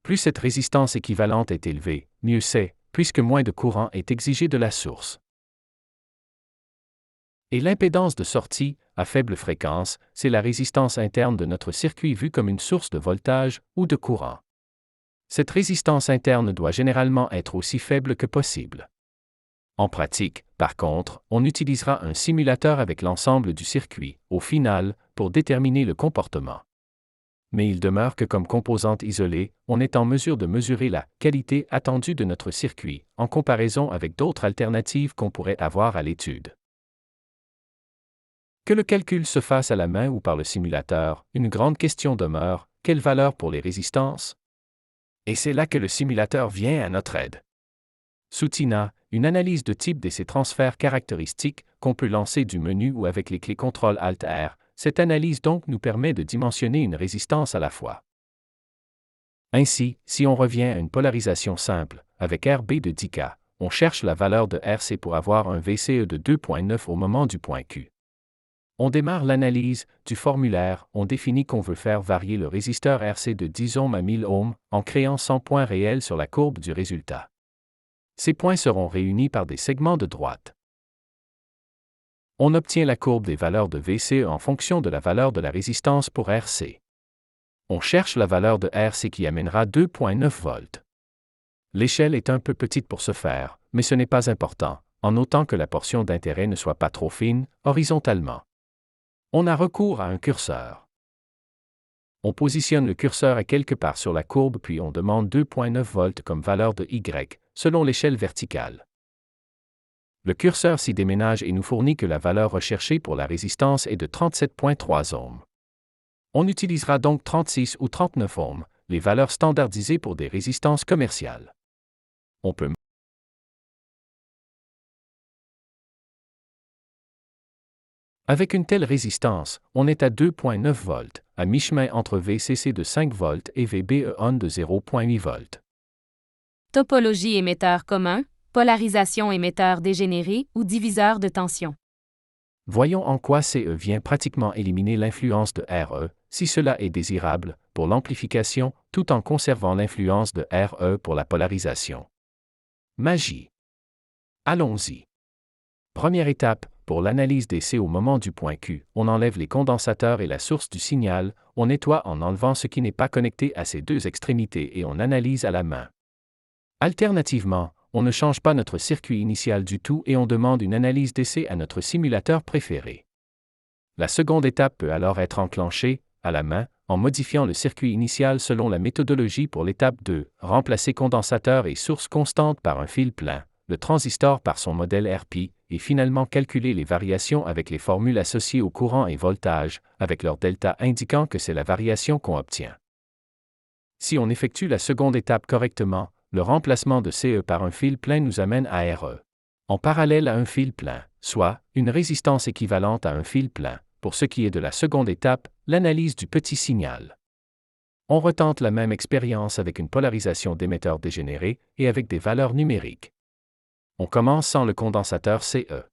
Plus cette résistance équivalente est élevée, mieux c'est, puisque moins de courant est exigé de la source. Et l'impédance de sortie, à faible fréquence, c'est la résistance interne de notre circuit vue comme une source de voltage ou de courant. Cette résistance interne doit généralement être aussi faible que possible. En pratique, par contre, on utilisera un simulateur avec l'ensemble du circuit, au final, pour déterminer le comportement. Mais il demeure que comme composante isolée, on est en mesure de mesurer la qualité attendue de notre circuit, en comparaison avec d'autres alternatives qu'on pourrait avoir à l'étude. Que le calcul se fasse à la main ou par le simulateur, une grande question demeure, quelle valeur pour les résistances? Et c'est là que le simulateur vient à notre aide. Sous Tina, une analyse de type de ces transferts caractéristiques, qu'on peut lancer du menu ou avec les clés CTRL-ALT-R, cette analyse donc nous permet de dimensionner une résistance à la fois. Ainsi, si on revient à une polarisation simple, avec RB de 10K, on cherche la valeur de RC pour avoir un VCE de 2.9 au moment du point Q. On démarre l'analyse du formulaire, on définit qu'on veut faire varier le résisteur RC de 10 ohms à 1000 ohms en créant 100 points réels sur la courbe du résultat. Ces points seront réunis par des segments de droite. On obtient la courbe des valeurs de VCE en fonction de la valeur de la résistance pour RC. On cherche la valeur de RC qui amènera 2,9 volts. L'échelle est un peu petite pour ce faire, mais ce n'est pas important, en notant que la portion d'intérêt ne soit pas trop fine, horizontalement. On a recours à un curseur. On positionne le curseur à quelque part sur la courbe puis on demande 2,9 volts comme valeur de Y, selon l'échelle verticale. Le curseur s'y déménage et nous fournit que la valeur recherchée pour la résistance est de 37,3 ohms. On utilisera donc 36 ou 39 ohms, les valeurs standardisées pour des résistances commerciales. On peut Avec une telle résistance, on est à 2,9 volts, à mi-chemin entre VCC de 5 volts et VBE1 de 0,8 volts. Topologie émetteur commun, polarisation émetteur dégénéré ou diviseur de tension. Voyons en quoi CE vient pratiquement éliminer l'influence de RE, si cela est désirable, pour l'amplification, tout en conservant l'influence de RE pour la polarisation. Magie. Allons-y. Première étape, pour l'analyse des C au moment du point Q, on enlève les condensateurs et la source du signal, on nettoie en enlevant ce qui n'est pas connecté à ces deux extrémités et on analyse à la main. Alternativement, on ne change pas notre circuit initial du tout et on demande une analyse d'essai à notre simulateur préféré. La seconde étape peut alors être enclenchée, à la main, en modifiant le circuit initial selon la méthodologie pour l'étape 2, remplacer condensateur et source constante par un fil plein, le transistor par son modèle RP, et finalement calculer les variations avec les formules associées au courant et voltage, avec leur delta indiquant que c'est la variation qu'on obtient. Si on effectue la seconde étape correctement, le remplacement de CE par un fil plein nous amène à RE. En parallèle à un fil plein, soit une résistance équivalente à un fil plein, pour ce qui est de la seconde étape, l'analyse du petit signal. On retente la même expérience avec une polarisation d'émetteur dégénéré et avec des valeurs numériques. On commence sans le condensateur CE.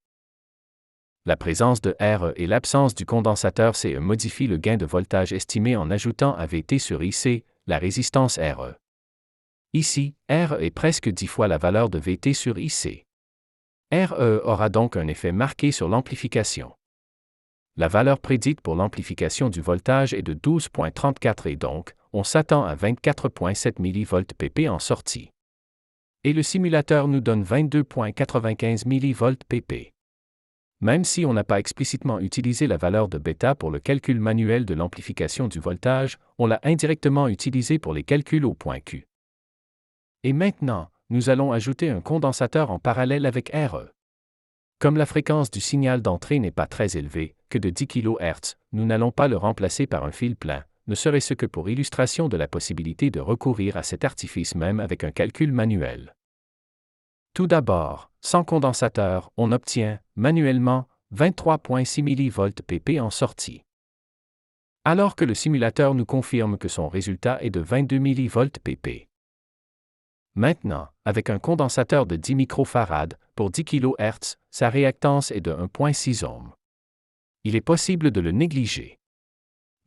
La présence de RE et l'absence du condensateur CE modifient le gain de voltage estimé en ajoutant à VT sur IC, la résistance RE. Ici, RE est presque 10 fois la valeur de VT sur IC. RE aura donc un effet marqué sur l'amplification. La valeur prédite pour l'amplification du voltage est de 12,34 et donc, on s'attend à 24,7 mV/pp en sortie. Et le simulateur nous donne 22,95 mV/pp. Même si on n'a pas explicitement utilisé la valeur de bêta pour le calcul manuel de l'amplification du voltage, on l'a indirectement utilisé pour les calculs au point Q. Et maintenant, nous allons ajouter un condensateur en parallèle avec RE. Comme la fréquence du signal d'entrée n'est pas très élevée, que de 10 kHz, nous n'allons pas le remplacer par un fil plein, ne serait-ce que pour illustration de la possibilité de recourir à cet artifice même avec un calcul manuel. Tout d'abord, sans condensateur, on obtient, manuellement, 23,6 mV/pp en sortie. Alors que le simulateur nous confirme que son résultat est de 22 mV/pp. Maintenant, avec un condensateur de 10 microfarads, pour 10 kHz, sa réactance est de 1,6 ohms. Il est possible de le négliger.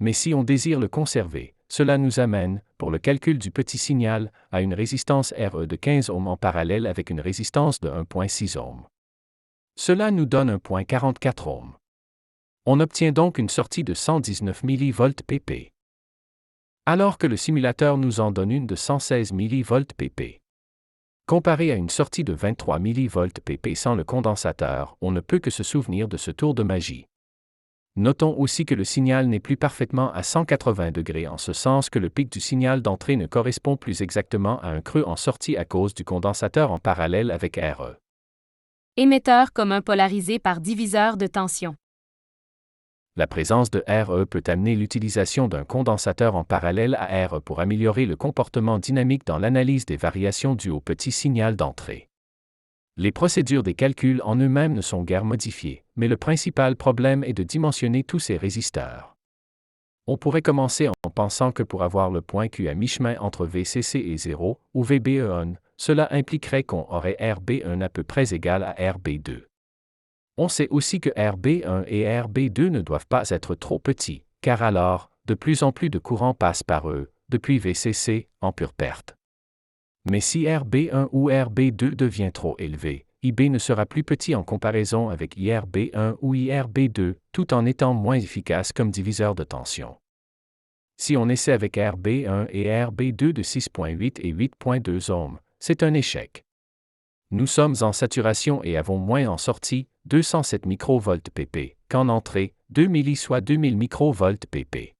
Mais si on désire le conserver, cela nous amène, pour le calcul du petit signal, à une résistance RE de 15 ohms en parallèle avec une résistance de 1,6 ohms. Cela nous donne 1,44 ohms. On obtient donc une sortie de 119 mV/pp. Alors que le simulateur nous en donne une de 116 mV/pp. Comparé à une sortie de 23 mV/pp sans le condensateur, on ne peut que se souvenir de ce tour de magie. Notons aussi que le signal n'est plus parfaitement à 180 degrés en ce sens que le pic du signal d'entrée ne correspond plus exactement à un creux en sortie à cause du condensateur en parallèle avec RE. Émetteur commun polarisé par diviseur de tension. La présence de RE peut amener l'utilisation d'un condensateur en parallèle à RE pour améliorer le comportement dynamique dans l'analyse des variations dues au petit signal d'entrée. Les procédures des calculs en eux-mêmes ne sont guère modifiées, mais le principal problème est de dimensionner tous ces résisteurs. On pourrait commencer en pensant que pour avoir le point Q à mi-chemin entre VCC et 0, ou VBE1, cela impliquerait qu'on aurait RB1 à peu près égal à RB2. On sait aussi que RB1 et RB2 ne doivent pas être trop petits, car alors, de plus en plus de courant passe par eux, depuis VCC, en pure perte. Mais si RB1 ou RB2 devient trop élevé, IB ne sera plus petit en comparaison avec IRB1 ou IRB2, tout en étant moins efficace comme diviseur de tension. Si on essaie avec RB1 et RB2 de 6.8 et 8.2 ohms, c'est un échec. Nous sommes en saturation et avons moins en sortie, 207 microvolts pp, qu'en entrée, 2 milli soit 2000 microvolts pp.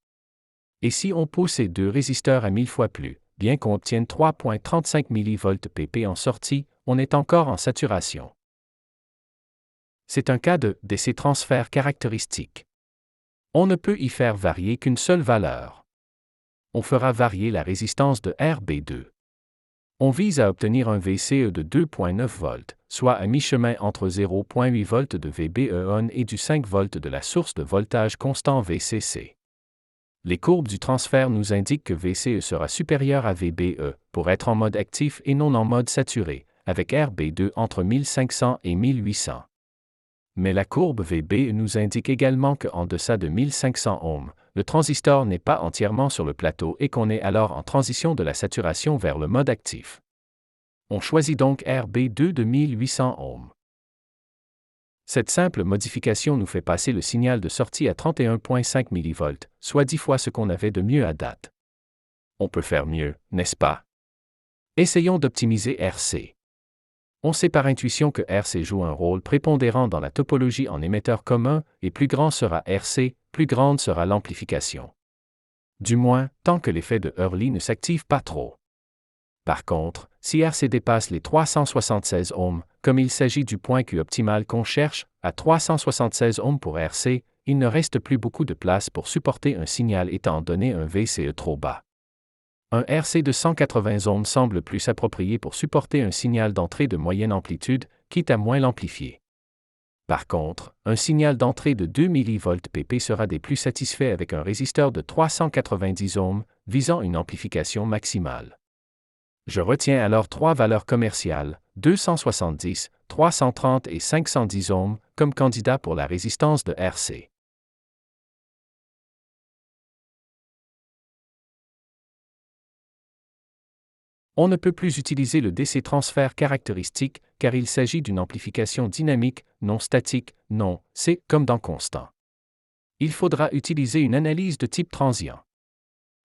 Et si on pousse ces deux résisteurs à 1000 fois plus, bien qu'on obtienne 3.35 mV pp en sortie, on est encore en saturation. C'est un cas de DC transfert caractéristique. On ne peut y faire varier qu'une seule valeur. On fera varier la résistance de RB2. On vise à obtenir un VCE de 2.9 volts, soit à mi-chemin entre 0.8 volts de VBE1 et du 5 volts de la source de voltage constant VCC. Les courbes du transfert nous indiquent que VCE sera supérieur à VBE pour être en mode actif et non en mode saturé, avec RB2 entre 1500 et 1800. Mais la courbe VB nous indique également qu'en deçà de 1500 ohms, le transistor n'est pas entièrement sur le plateau et qu'on est alors en transition de la saturation vers le mode actif. On choisit donc RB2 de 1800 ohms. Cette simple modification nous fait passer le signal de sortie à 31.5 mV, soit 10 fois ce qu'on avait de mieux à date. On peut faire mieux, n'est-ce pas? Essayons d'optimiser RC. On sait par intuition que RC joue un rôle prépondérant dans la topologie en émetteur commun, et plus grand sera RC, plus grande sera l'amplification. Du moins, tant que l'effet de Hurley ne s'active pas trop. Par contre, si RC dépasse les 376 ohms, comme il s'agit du point Q optimal qu'on cherche, à 376 ohms pour RC, il ne reste plus beaucoup de place pour supporter un signal étant donné un VCE trop bas. Un RC de 180 ohms semble plus approprié pour supporter un signal d'entrée de moyenne amplitude, quitte à moins l'amplifier. Par contre, un signal d'entrée de 2 mV pp sera des plus satisfaits avec un résisteur de 390 ohms, visant une amplification maximale. Je retiens alors trois valeurs commerciales, 270, 330 et 510 ohms, comme candidats pour la résistance de RC. On ne peut plus utiliser le DC transfert caractéristique car il s'agit d'une amplification dynamique, non statique, non, c'est comme dans constant. Il faudra utiliser une analyse de type transient.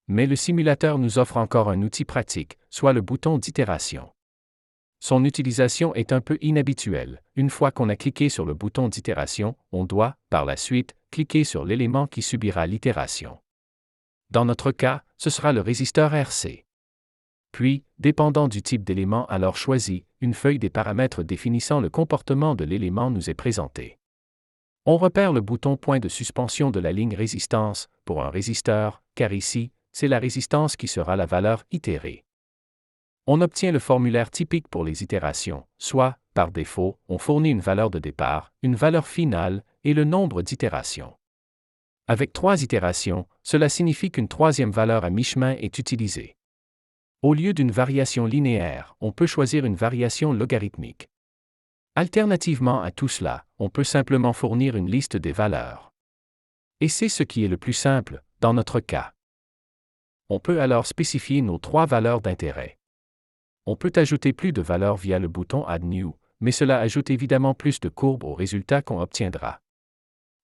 Mais le simulateur nous offre encore un outil pratique, soit le bouton d'itération. Son utilisation est un peu inhabituelle. Une fois qu'on a cliqué sur le bouton d'itération, on doit, par la suite, cliquer sur l'élément qui subira l'itération. Dans notre cas, ce sera le résisteur RC. Puis, dépendant du type d'élément alors choisi, une feuille des paramètres définissant le comportement de l'élément nous est présentée. On repère le bouton point de suspension de la ligne résistance pour un résisteur, car ici, c'est la résistance qui sera la valeur itérée. On obtient le formulaire typique pour les itérations, soit, par défaut, on fournit une valeur de départ, une valeur finale et le nombre d'itérations. Avec 3 itérations, cela signifie qu'une troisième valeur à mi-chemin est utilisée. Au lieu d'une variation linéaire, on peut choisir une variation logarithmique. Alternativement à tout cela, on peut simplement fournir une liste des valeurs. Et c'est ce qui est le plus simple, dans notre cas. On peut alors spécifier nos 3 valeurs d'intérêt. On peut ajouter plus de valeurs via le bouton Add New, mais cela ajoute évidemment plus de courbes au résultat qu'on obtiendra.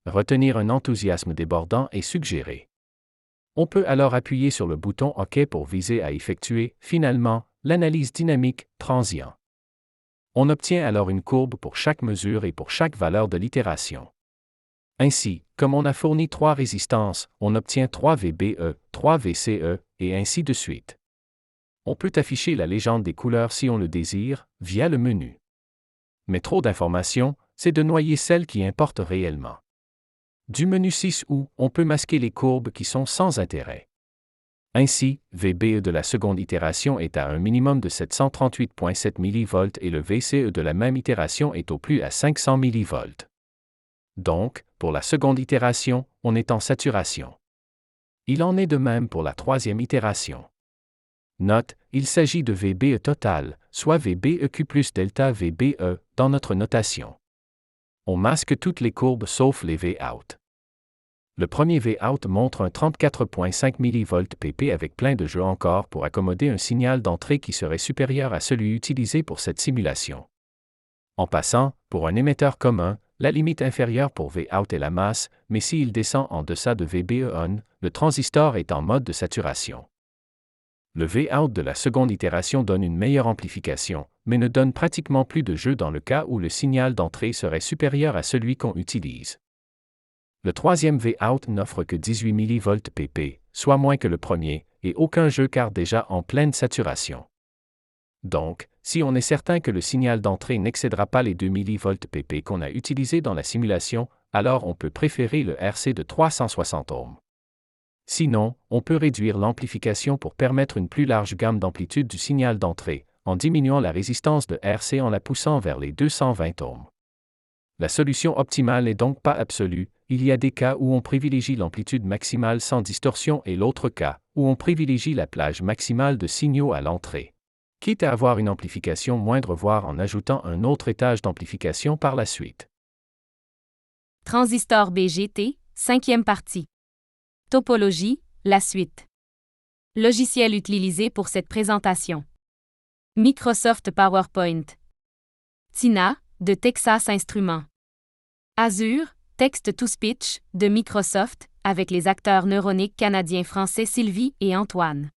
Retenir un enthousiasme débordant est suggéré. On peut alors appuyer sur le bouton OK pour viser à effectuer, finalement, l'analyse dynamique transient. On obtient alors une courbe pour chaque mesure et pour chaque valeur de l'itération. Ainsi, comme on a fourni 3 résistances, on obtient 3 VBE, 3 VCE, et ainsi de suite. On peut afficher la légende des couleurs si on le désire, via le menu. Mais trop d'informations, c'est de noyer celles qui importent réellement. Du menu 6 où on peut masquer les courbes qui sont sans intérêt. Ainsi, VBE de la seconde itération est à un minimum de 738.7 mV et le VCE de la même itération est au plus à 500 mV. Donc, pour la seconde itération, on est en saturation. Il en est de même pour la troisième itération. Note, il s'agit de VBE total, soit VBEQ plus delta VBE, dans notre notation. On masque toutes les courbes sauf les V-out. Le premier V-out montre un 34.5 mV/pp avec plein de jeux encore pour accommoder un signal d'entrée qui serait supérieur à celui utilisé pour cette simulation. En passant, pour un émetteur commun, la limite inférieure pour V-out est la masse, mais s'il descend en deçà de VBE-on, le transistor est en mode de saturation. Le V-out de la seconde itération donne une meilleure amplification, mais ne donne pratiquement plus de jeu dans le cas où le signal d'entrée serait supérieur à celui qu'on utilise. Le troisième V-out n'offre que 18 mV/pp, soit moins que le premier, et aucun jeu car déjà en pleine saturation. Donc, si on est certain que le signal d'entrée n'excédera pas les 2 mV/pp qu'on a utilisés dans la simulation, alors on peut préférer le RC de 360 ohms. Sinon, on peut réduire l'amplification pour permettre une plus large gamme d'amplitude du signal d'entrée, en diminuant la résistance de RC en la poussant vers les 220 ohms. La solution optimale n'est donc pas absolue, il y a des cas où on privilégie l'amplitude maximale sans distorsion et l'autre cas où on privilégie la plage maximale de signaux à l'entrée. Quitte à avoir une amplification moindre voire en ajoutant un autre étage d'amplification par la suite. Transistor BGT, 5e partie. Topologie, la suite. Logiciel utilisé pour cette présentation. Microsoft PowerPoint. Tina, de Texas Instruments. Azure, Text-to-Speech, de Microsoft, avec les acteurs neuroniques canadiens-français Sylvie et Antoine.